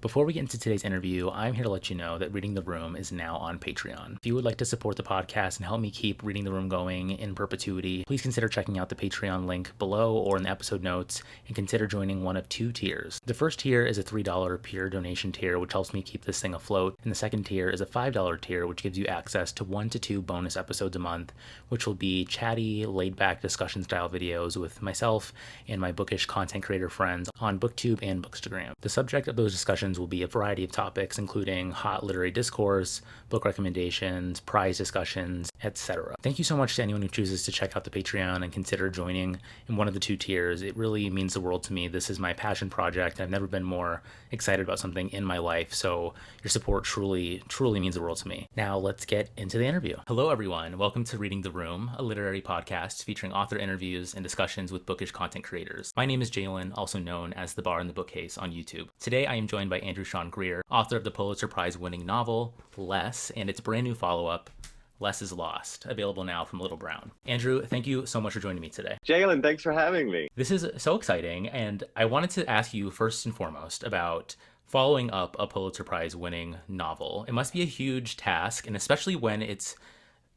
Before we get into today's interview, I'm here to let you know that Reading the Room is now on Patreon. If you would like to support the podcast and help me keep Reading the Room going in perpetuity, please consider checking out the Patreon link below or in the episode notes and consider joining one of two tiers. The first tier is a $3 pure donation tier, which helps me keep this thing afloat, and the second tier is a $5 tier, which gives you access to 1 to 2 bonus episodes a month, which will be chatty, laid-back discussion-style videos with myself and my bookish content creator friends on BookTube and Bookstagram. The subject of those discussions will be a variety of topics, including hot literary discourse, book recommendations, prize discussions, etc. Thank you so much to anyone who chooses to check out the Patreon and consider joining in one of the two tiers. It really means the world to me. This is my passion project, and I've never been more excited about something in my life, so your support truly means the world to me. Now let's get into the interview. Hello everyone, welcome to Reading the Room, a literary podcast featuring author interviews and discussions with bookish content creators. My name is Jalen, also known as The Bar in the Bookcase on YouTube. Today I am joined by Andrew Greer, author of the Pulitzer Prize winning novel Less and its brand new follow-up Less is Lost, available now from Little Brown. Andrew, thank you so much for joining me today. Jalen, thanks for having me. This is so exciting, and I wanted to ask you first and foremost about following up a Pulitzer Prize winning novel. It must be a huge task, and especially when it's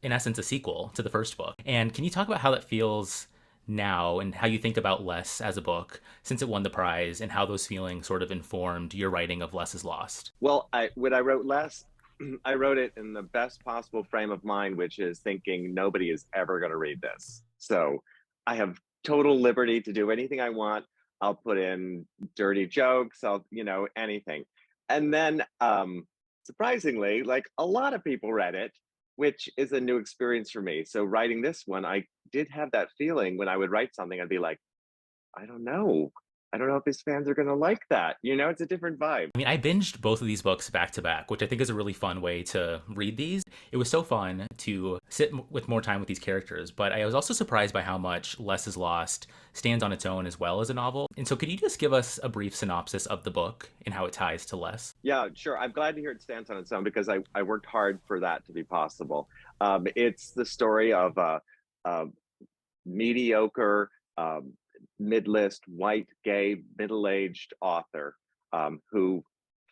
in essence a sequel to the first book. And can you talk about how that feels now and how you think about Less as a book since it won the prize, and how those feelings sort of informed your writing of Less is Lost? Well, when I wrote Less, I wrote it in the best possible frame of mind, which is thinking nobody is ever going to read this. So I have total liberty to do anything I want. I'll put in dirty jokes, anything. And then surprisingly, like a lot of people read it, which is a new experience for me. So writing this one, I did have that feeling when I would write something, I'd be like, I don't know. I don't know if his fans are going to like that. It's a different vibe. I mean, I binged both of these books back to back, which I think is a really fun way to read these. It was so fun to sit with more time with these characters, but I was also surprised by how much Less is Lost stands on its own as well as a novel. And so could you just give us a brief synopsis of the book and how it ties to Less? Yeah, sure. I'm glad to hear it stands on its own because I worked hard for that to be possible. It's the story of a mediocre, mid-list, white, gay, middle-aged author who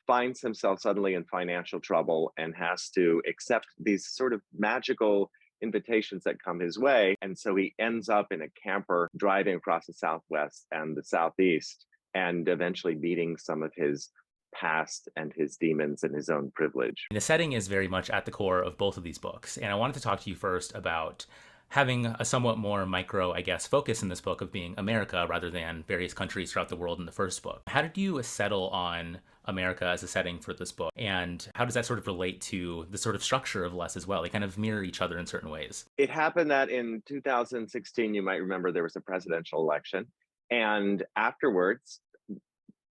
finds himself suddenly in financial trouble and has to accept these sort of magical invitations that come his way. And so he ends up in a camper driving across the Southwest and the Southeast and eventually meeting some of his past and his demons and his own privilege. The setting is very much at the core of both of these books. And I wanted to talk to you first about having a somewhat more micro, focus in this book of being America rather than various countries throughout the world in the first book. How did you settle on America as a setting for this book? And how does that sort of relate to the sort of structure of Less as well? They kind of mirror each other in certain ways. It happened that in 2016, you might remember there was a presidential election. And afterwards,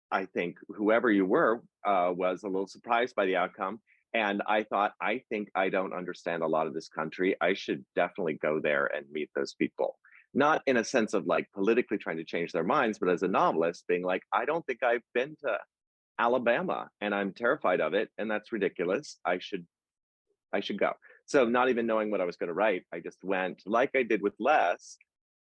I think whoever you were was a little surprised by the outcome. And I thought, I think I don't understand a lot of this country. I should definitely go there and meet those people. Not in a sense of like politically trying to change their minds, but as a novelist being like, I don't think I've been to Alabama and I'm terrified of it. And that's ridiculous. I should go. So not even knowing what I was going to write, I just went like I did with Less.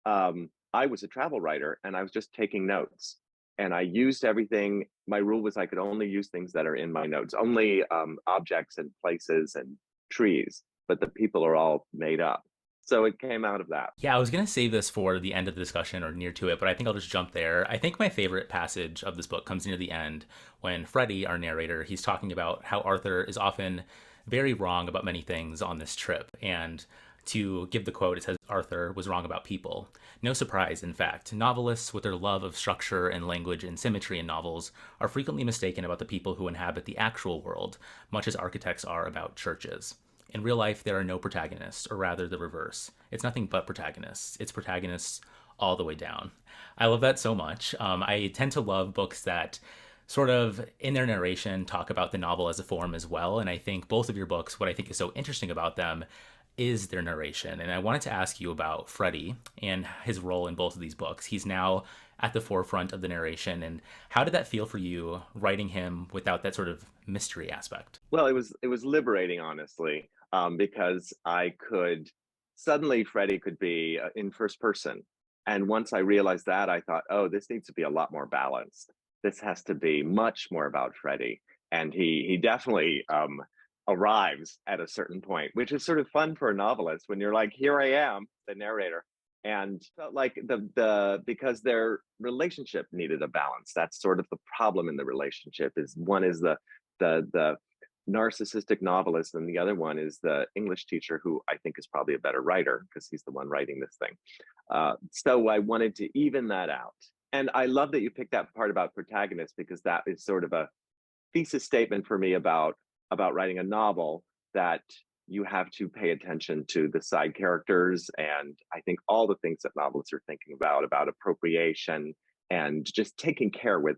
I was a travel writer and I was just taking notes. And I used everything. My rule was I could only use things that are in my notes, only objects and places and trees, but the people are all made up. So it came out of that. Yeah, I was going to save this for the end of the discussion or near to it, but I think I'll just jump there. I think my favorite passage of this book comes near the end when Freddie, our narrator, he's talking about how Arthur is often very wrong about many things on this trip. And to give the quote, it says, Arthur was wrong about people. No surprise, in fact. Novelists, with their love of structure and language and symmetry in novels, are frequently mistaken about the people who inhabit the actual world, much as architects are about churches. In real life, there are no protagonists, or rather the reverse. It's nothing but protagonists. It's protagonists all the way down. I love that so much. I tend to love books that sort of, in their narration, talk about the novel as a form as well. And I think both of your books, what I think is so interesting about them is their narration. And I wanted to ask you about Freddie and his role in both of these books. He's now at the forefront of the narration. And how did that feel for you writing him without that sort of mystery aspect? Well, it was liberating, honestly, because I could suddenly Freddie could be in first person. And once I realized that, I thought, oh, this needs to be a lot more balanced. this has to be much more about Freddie. And he definitely arrives at a certain point, which is sort of fun for a novelist when you're like, here I am, the narrator. And felt like the because their relationship needed a balance. That's sort of the problem in the relationship. Is one is the narcissistic novelist, and the other one is the English teacher, who I think is probably a better writer because he's the one writing this thing. So I wanted to even that out. And I love that you picked that part about protagonists, because that is sort of a thesis statement for me about writing a novel, that you have to pay attention to the side characters, and I think all the things that novelists are thinking about appropriation and just taking care with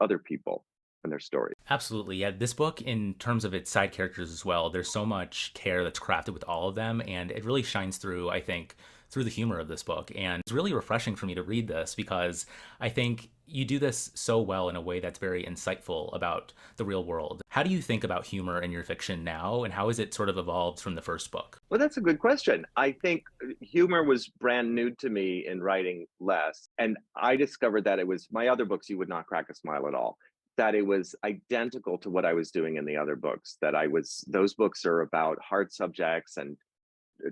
other people and their stories. Absolutely. Yeah. This book, in terms of its side characters as well, there's so much care that's crafted with all of them. And it really shines through, I think, through the humor of this book. And it's really refreshing for me to read this because I think you do this so well in a way that's very insightful about the real world. How do you think about humor in your fiction now, and how has it sort of evolved from the first book? Well, that's a good question. I think humor was brand new to me in writing less. And I discovered that it was my other books, you would not crack a smile at all. That it was identical to what I was doing in the other books. Those books are about hard subjects and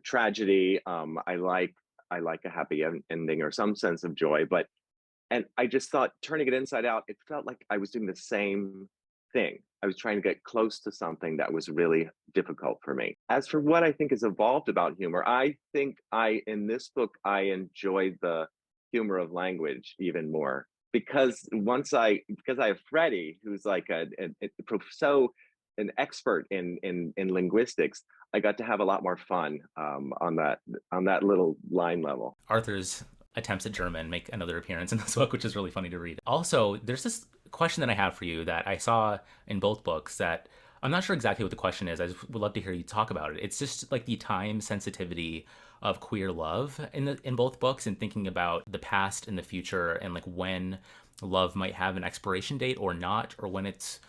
tragedy. I like a happy ending or some sense of joy, but and I just thought, turning it inside out, it felt like I was doing the same thing. I was trying to get close to something that was really difficult for me. As for what I think has evolved about humor, I think in this book, I enjoyed the humor of language even more, because because I have Freddie, who's like so an expert in linguistics. I got to have a lot more fun on that little line level. Arthur's attempts at German make another appearance in this book, which is really funny to read. Also, there's this question that I have for you that I saw in both books that I'm not sure exactly what the question is. I just would love to hear you talk about it. It's just like the time sensitivity of queer love in both books, and thinking about the past and the future, and like when love might have an expiration date or not, or when it's,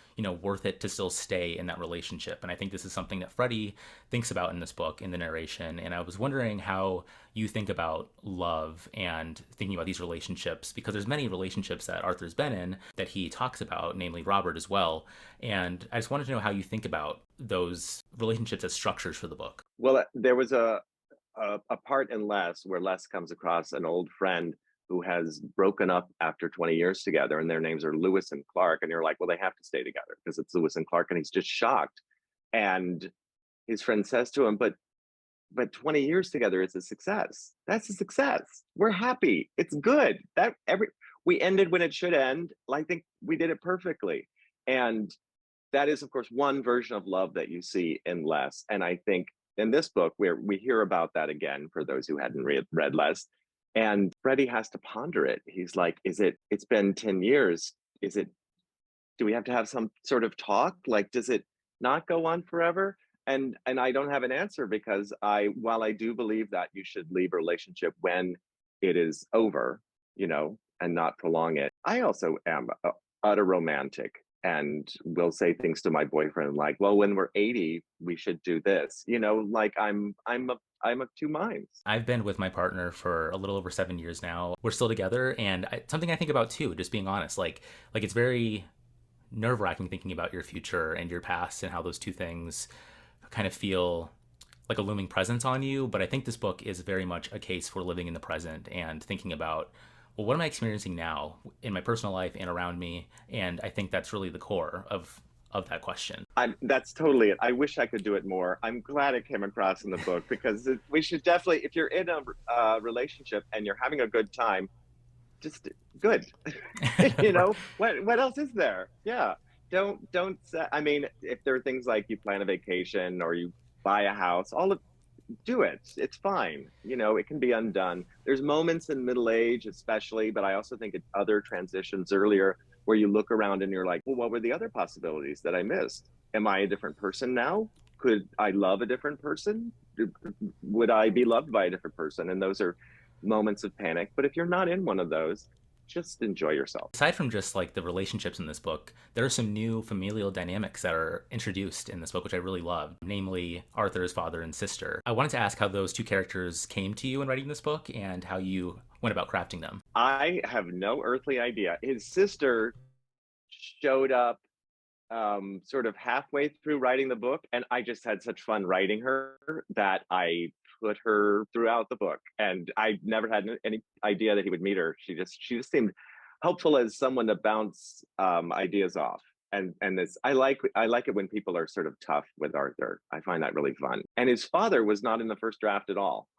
worth it to still stay in that relationship. And I think this is something that Freddie thinks about in this book, in the narration. And I was wondering how you think about love and thinking about these relationships, because there's many relationships that Arthur's been in that he talks about, namely Robert as well. And I just wanted to know how you think about those relationships as structures for the book. Well, there was a part in Les where Les comes across an old friend who has broken up after 20 years together, and their names are Lewis and Clark. And you're like, well, they have to stay together because it's Lewis and Clark. And he's just shocked. And his friend says to him, but 20 years together is a success. That's a success. We're happy. It's good. We ended when it should end. I think we did it perfectly. And that is, of course, one version of love that you see in Les. And I think in this book, where we hear about that again, for those who hadn't read Les, and Freddie has to ponder it. He's like, it's been 10 years. Do we have to have some sort of talk? Like, does it not go on forever? And I don't have an answer, because while I do believe that you should leave a relationship when it is over, and not prolong it, I also am a utter romantic, and will say things to my boyfriend like, well, when we're 80, we should do this, like I'm of two minds. I've been with my partner for a little over 7 years now. We're still together, and something I think about too, just being honest, like it's very nerve-wracking thinking about your future and your past, and how those two things kind of feel like a looming presence on you. But I think this book is very much a case for living in the present and thinking about, well, what am I experiencing now in my personal life and around me? And I think that's really the core of that question. That's totally it. I wish I could do it more. I'm glad it came across in the book, because we should definitely, if you're in a relationship and you're having a good time, just good. What else is there? Yeah. Don't I mean, if there are things like you plan a vacation or you buy a house, do it. It's fine. It can be undone. There's moments in middle age, especially, but I also think at other transitions earlier, where you look around and you're like, well, what were the other possibilities that I missed? Am I a different person now? Could I love a different person? Would I be loved by a different person? And those are moments of panic. But if you're not in one of those, just enjoy yourself. Aside from just like the relationships in this book, there are some new familial dynamics that are introduced in this book, which I really loved, namely Arthur's father and sister. I wanted to ask how those two characters came to you in writing this book, and how you went about crafting them. I have no earthly idea. His sister showed up sort of halfway through writing the book, and I just had such fun writing her that I put her throughout the book. And I never had any idea that he would meet her. She just seemed helpful as someone to bounce ideas off. And this I like it when people are sort of tough with Arthur. I find that really fun. And his father was not in the first draft at all.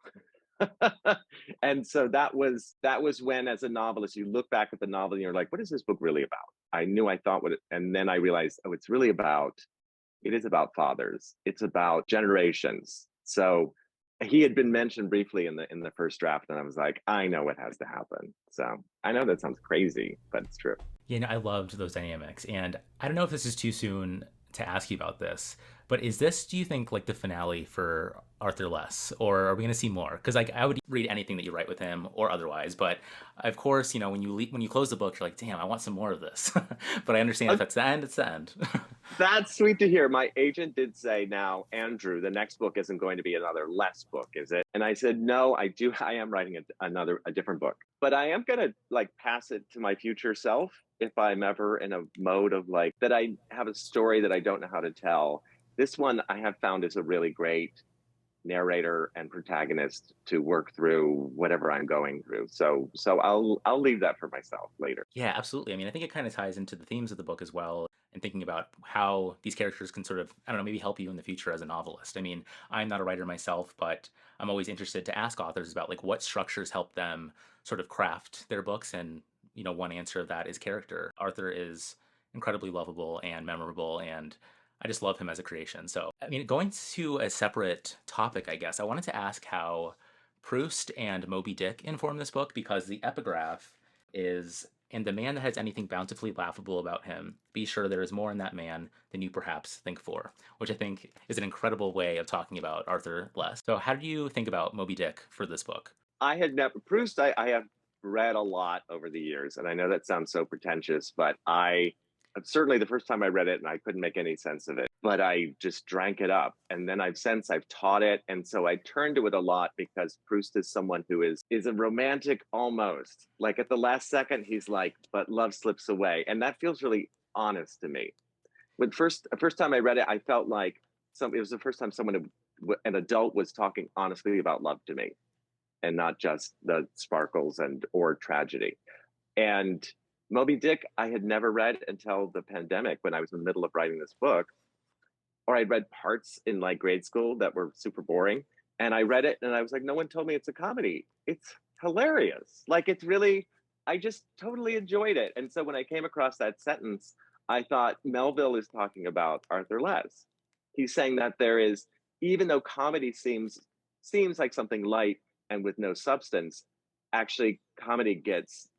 And so that was when, as a novelist, you look back at the novel and you're like, what is this book really about? I knew I thought what it, and then I realized, oh, it is about fathers. It's about generations. So he had been mentioned briefly in the first draft, and I was like, I know what has to happen. So I know that sounds crazy, but it's true. Yeah, no, I loved those dynamics. And I don't know if this is too soon to ask you about this, but is this, do you think, like the finale for Arthur Less, or are we going to see more? Because like I would read anything that you write with him or otherwise, but of course, when you close the book, you're like, damn, I want some more of this. But I understand if it's the end, it's the end. That's sweet to hear. My agent did say, now, Andrew, the next book isn't going to be another Less book, is it? And I said, no, I am writing a different book, but I am going to like pass it to my future self if I'm ever in a mode of like that I have a story that I don't know how to tell. This one I have found is a really great narrator and protagonist to work through whatever I'm going through. So I'll leave that for myself later. Yeah, absolutely. I mean, I think it kind of ties into the themes of the book as well, and thinking about how these characters can sort of, I don't know, maybe help you in the future as a novelist. I mean, I'm not a writer myself, but I'm always interested to ask authors about like what structures help them sort of craft their books. And, one answer of that is character. Arthur is incredibly lovable and memorable, and I just love him as a creation. So, I mean, going to a separate topic, I guess, I wanted to ask how Proust and Moby Dick inform this book, because the epigraph is, and the man that has anything bountifully laughable about him, be sure there is more in that man than you perhaps think for, which I think is an incredible way of talking about Arthur Less. So how do you think about Moby Dick for this book? I had never Proust. I have read a lot over the years, and I know that sounds so pretentious, but I certainly the first time I read it, and I couldn't make any sense of it, but I just drank it up. And then I've taught it, and so I turned to it a lot because Proust is someone who is a romantic almost. Like at the last second, he's like, "But love slips away," and that feels really honest to me. When first time I read it, I felt like it was the first time an adult was talking honestly about love to me, and not just the sparkles and or tragedy. And Moby Dick, I had never read until the pandemic when I was in the middle of writing this book, or I'd read parts in like grade school that were super boring. And I read it and I was like, no one told me it's a comedy. It's hilarious. Like it's really, I just totally enjoyed it. And so when I came across that sentence, I thought Melville is talking about Arthur Less. He's saying that there is, even though comedy seems like something light and with no substance, actually comedy gets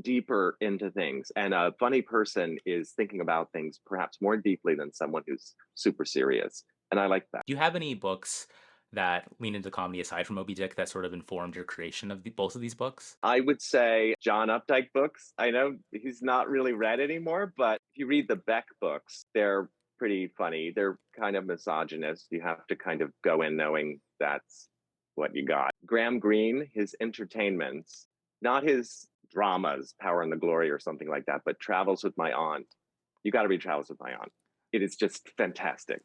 deeper into things, and a funny person is thinking about things perhaps more deeply than someone who's super serious, and I like that. Do you have any books that lean into comedy aside from Moby Dick that sort of informed your creation of both of these books? I would say John Updike books. I know he's not really read anymore, but if you read the Beck books, they're pretty funny. They're kind of misogynist. You have to kind of go in knowing that's what you got. Graham Greene, his entertainments, not his dramas, Power and the Glory or something like that, but Travels with My Aunt. You got to read Travels with My Aunt. It is just fantastic.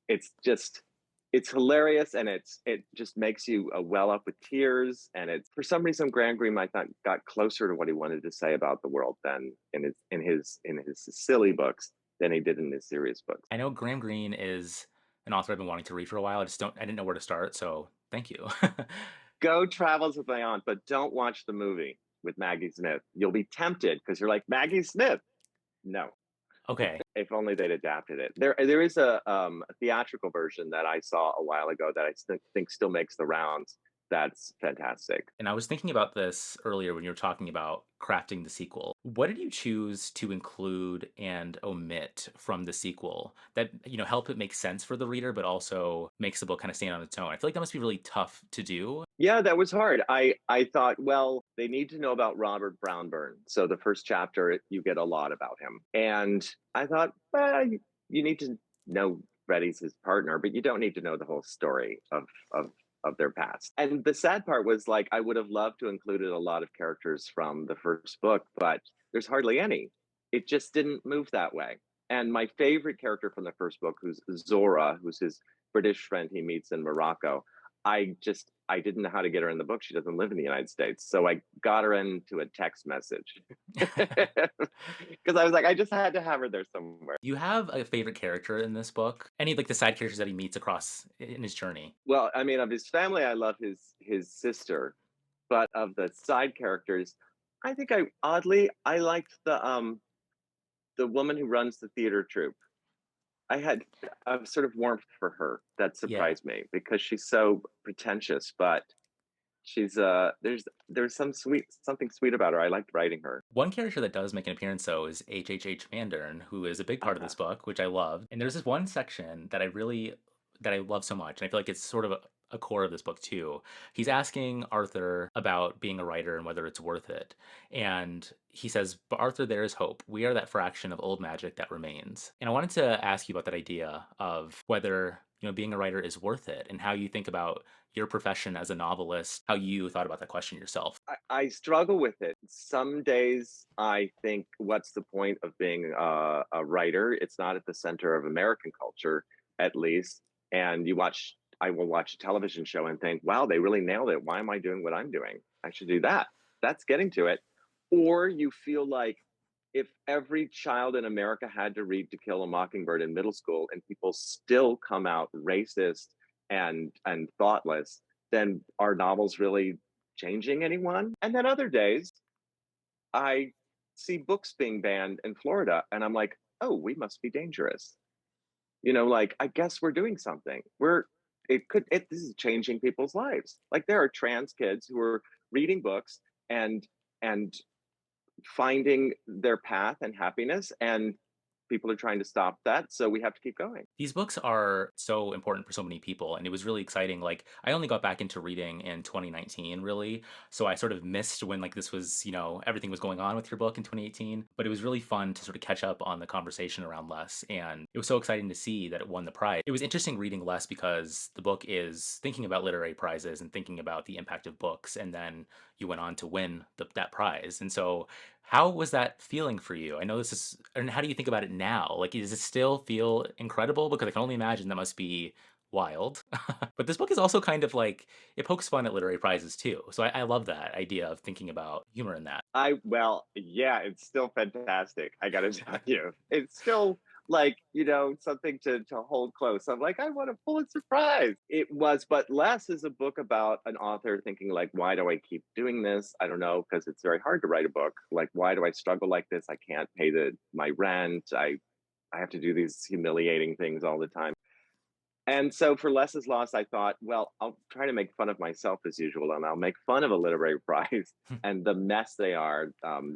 It's hilarious, and it just makes you well up with tears. And it's, for some reason, Graham Greene I thought got closer to what he wanted to say about the world than in his silly books than he did in his serious books. I know Graham Greene is an author I've been wanting to read for a while. I didn't know where to start, so thank you. Go Travels with My Aunt, but don't watch the movie with Maggie Smith. You'll be tempted because you're like, Maggie Smith. No. Okay. If only they'd adapted it. There is a theatrical version that I saw a while ago that I think still makes the rounds. That's fantastic. And I was thinking about this earlier when you were talking about crafting the sequel. What did you choose to include and omit from the sequel that, help it make sense for the reader, but also makes the book kind of stand on its own? I feel like that must be really tough to do. Yeah, that was hard. I thought, well, they need to know about Robert Brownburn. So the first chapter, you get a lot about him. And I thought, well, you need to know Freddie's his partner, but you don't need to know the whole story of their past. And the sad part was, like, I would have loved to included a lot of characters from the first book, but there's hardly any. it just didn't move that way. And my favorite character from the first book, who's Zora, who's his British friend he meets in Morocco, I didn't know how to get her in the book. She doesn't live in the United States, so I got her into a text message because I was like, I just had to have her there somewhere. You have a favorite character in this book? Any of like the side characters that he meets across in his journey? Well, I mean, of his family, I love his sister, but of the side characters, I think I liked the woman who runs the theater troupe. I had a sort of warmth for her that Yeah. surprised me because she's so pretentious, but there's something sweet about her. I liked writing her. One character that does make an appearance though is H. Mandern, who is a big part of Uh, this book, which I love. And there's this one section that I love so much, and I feel like it's sort of a core of this book too. He's asking Arthur about being a writer and whether it's worth it. And he says, "But Arthur, there is hope. We are that fraction of old magic that remains." And I wanted to ask you about that idea of whether, being a writer is worth it and how you think about your profession as a novelist, how you thought about that question yourself. I struggle with it. Some days I think, what's the point of being a writer? It's not at the center of American culture, at least. And I will watch a television show and think, wow, they really nailed it. Why am I doing what I'm doing? I should do that. That's getting to it. Or you feel like if every child in America had to read To Kill a Mockingbird in middle school and people still come out racist and thoughtless, then are novels really changing anyone? And then other days, I see books being banned in Florida, and I'm like, oh, we must be dangerous. Like I guess we're doing something. This is changing people's lives. Like there are trans kids who are reading books and and finding their path and happiness, and people are trying to stop that. So we have to keep going. These books are so important for so many people, and it was really exciting. Like, I only got back into reading in 2019, really. So I sort of missed when like this was, everything was going on with your book in 2018. But it was really fun to sort of catch up on the conversation around Less, and it was so exciting to see that it won the prize. It was interesting reading Less because the book is thinking about literary prizes and thinking about the impact of books, and then you went on to win that prize. And so how was that feeling for you? I know this is, and how do you think about it now? Like, does it still feel incredible? Because I can only imagine that must be wild. But this book is also kind of like, it pokes fun at literary prizes too. So I love that idea of thinking about humor in that. Well, yeah, it's still fantastic. I gotta tell you, it's still like, something to hold close. I'm like, I want a Pulitzer Prize. It was, but Less is a book about an author thinking like, why do I keep doing this? I don't know, because it's very hard to write a book. Like, why do I struggle like this? I can't pay my rent. I have to do these humiliating things all the time. And so for Less is Lost, I thought, well, I'll try to make fun of myself as usual, and I'll make fun of a literary prize and the mess they are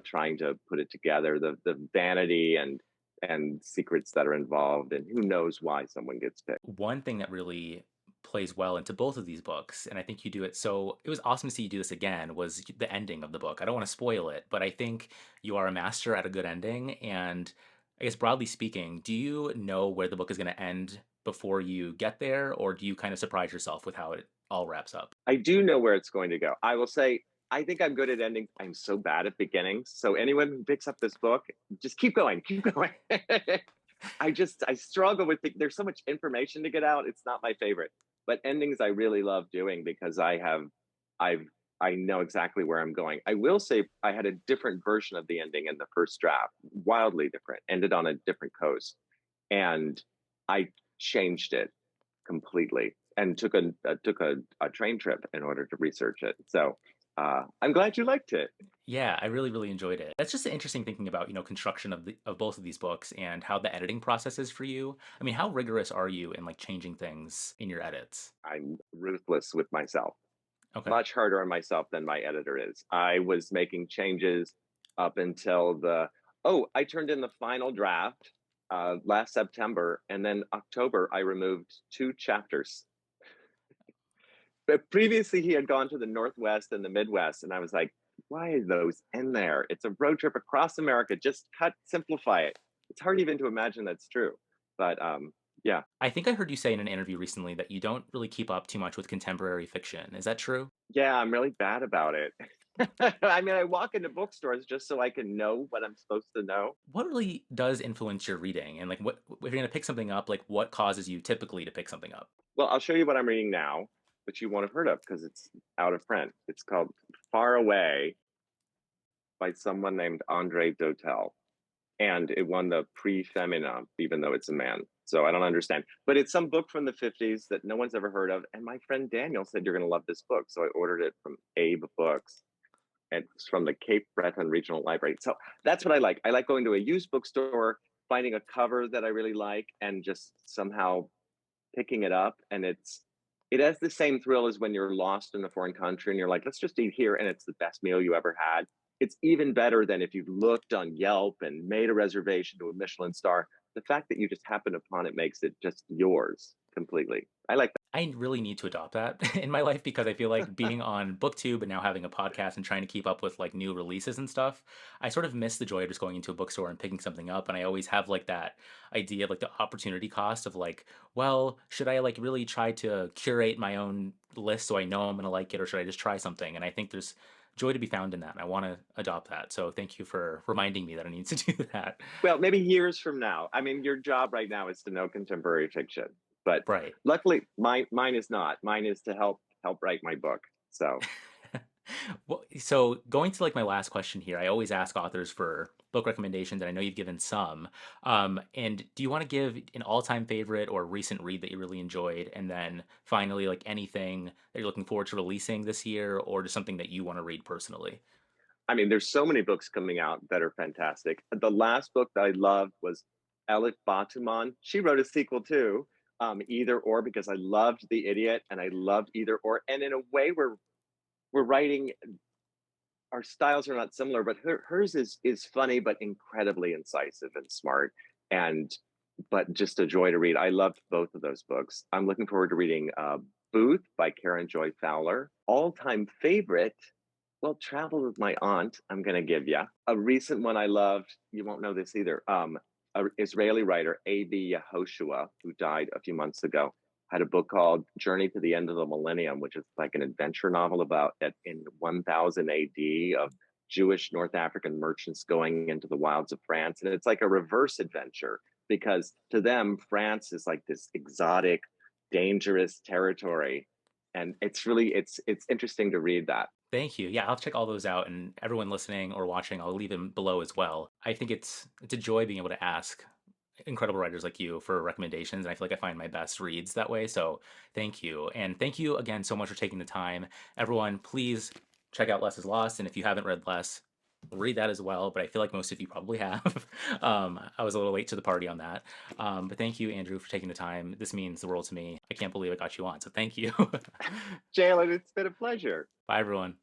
trying to put it together, the vanity and secrets that are involved, and who knows why someone gets picked. One thing that really plays well into both of these books, and I think you do it so, it was awesome to see you do this again, was the ending of the book. I don't want to spoil it, but I think you are a master at a good ending. And I guess broadly speaking, do you know where the book is going to end before you get there, or do you kind of surprise yourself with how it all wraps up? I do know where it's going to go. I will say, I think I'm good at endings. I'm so bad at beginnings. So anyone who picks up this book, just keep going, keep going. I struggle with there's so much information to get out. It's not my favorite. But endings I really love doing because I've I know exactly where I'm going. I will say I had a different version of the ending in the first draft, wildly different, ended on a different coast. And I changed it completely and took a train trip in order to research it. So I'm glad you liked it. Yeah, I really, really enjoyed it. That's just interesting thinking about, construction of both of these books and how the editing process is for you. I mean, how rigorous are you in like changing things in your edits? I'm ruthless with myself, Okay. much harder on myself than my editor is. I was making changes up until I turned in the final draft last September, and then October I removed 2 chapters. But previously he had gone to the Northwest and the Midwest, and I was like, why are those in there? It's a road trip across America. Just simplify it. It's hard even to imagine that's true. But yeah. I think I heard you say in an interview recently that you don't really keep up too much with contemporary fiction. Is that true? Yeah, I'm really bad about it. I mean, I walk into bookstores just so I can know what I'm supposed to know. What really does influence your reading? And like, what if you're gonna pick something up? Like, what causes you typically to pick something up? Well, I'll show you what I'm reading now, which you won't have heard of because it's out of print. It's called Far Away by someone named Andre Dotel. And it won the Prix Femina, even though it's a man. So I don't understand. But it's some book from the 50s that no one's ever heard of. And my friend Daniel said, "You're going to love this book." So I ordered it from Abe Books. And it's from the Cape Breton Regional Library. So that's what I like. I like going to a used bookstore, finding a cover that I really like, and just somehow picking it up. And it has the same thrill as when you're lost in a foreign country and you're like, let's just eat here, and it's the best meal you ever had. It's even better than if you've looked on Yelp and made a reservation to a Michelin star. The fact that you just happen upon it makes it just yours completely. I like I really need to adopt that in my life because I feel like being on BookTube and now having a podcast and trying to keep up with like new releases and stuff, I sort of miss the joy of just going into a bookstore and picking something up. And I always have like that idea of like the opportunity cost of like, well, should I like really try to curate my own list so I know I'm gonna like it, or should I just try something? And I think there's joy to be found in that. And I want to adopt that. So thank you for reminding me that I need to do that. Well, maybe years from now. I mean, your job right now is to know contemporary fiction, but Right. luckily, mine is not. Mine is to help write my book. So Well, so going to like my last question here, I always ask authors for book recommendations, and I know you've given some. And do you want to give an all-time favorite or recent read that you really enjoyed, and then finally, like anything that you're looking forward to releasing this year, or just something that you want to read personally? I mean, there's so many books coming out that are fantastic. The last book that I loved was Elif Batuman. She wrote a sequel too, Either or, because I loved The Idiot and I loved Either or. And in a way, we're writing, our styles are not similar, but hers is funny but incredibly incisive and smart, and but just a joy to read. I loved both of those books. I'm looking forward to reading Booth by Karen Joy Fowler. All time favorite. Well, Travel with My Aunt, I'm going to give you. A recent one I loved, you won't know this either. An Israeli writer, A.B. Yehoshua, who died a few months ago, had a book called Journey to the End of the Millennium, which is like an adventure novel about it in 1000 AD of Jewish North African merchants going into the wilds of France. And it's like a reverse adventure because to them, France is like this exotic, dangerous territory. And it's interesting to read that. Thank you. Yeah, I'll check all those out, and everyone listening or watching, I'll leave them below as well. I think it's a joy being able to ask incredible writers like you for recommendations, and I feel like I find my best reads that way. So thank you, and thank you again so much for taking the time. Everyone, please check out Less is Lost, and if you haven't read Less, read that as well. But I feel like most of you probably have. I was a little late to the party on that, but thank you, Andrew, for taking the time. This means the world to me. I can't believe I got you on, so thank you. Jalen, it's been a pleasure. Bye, everyone.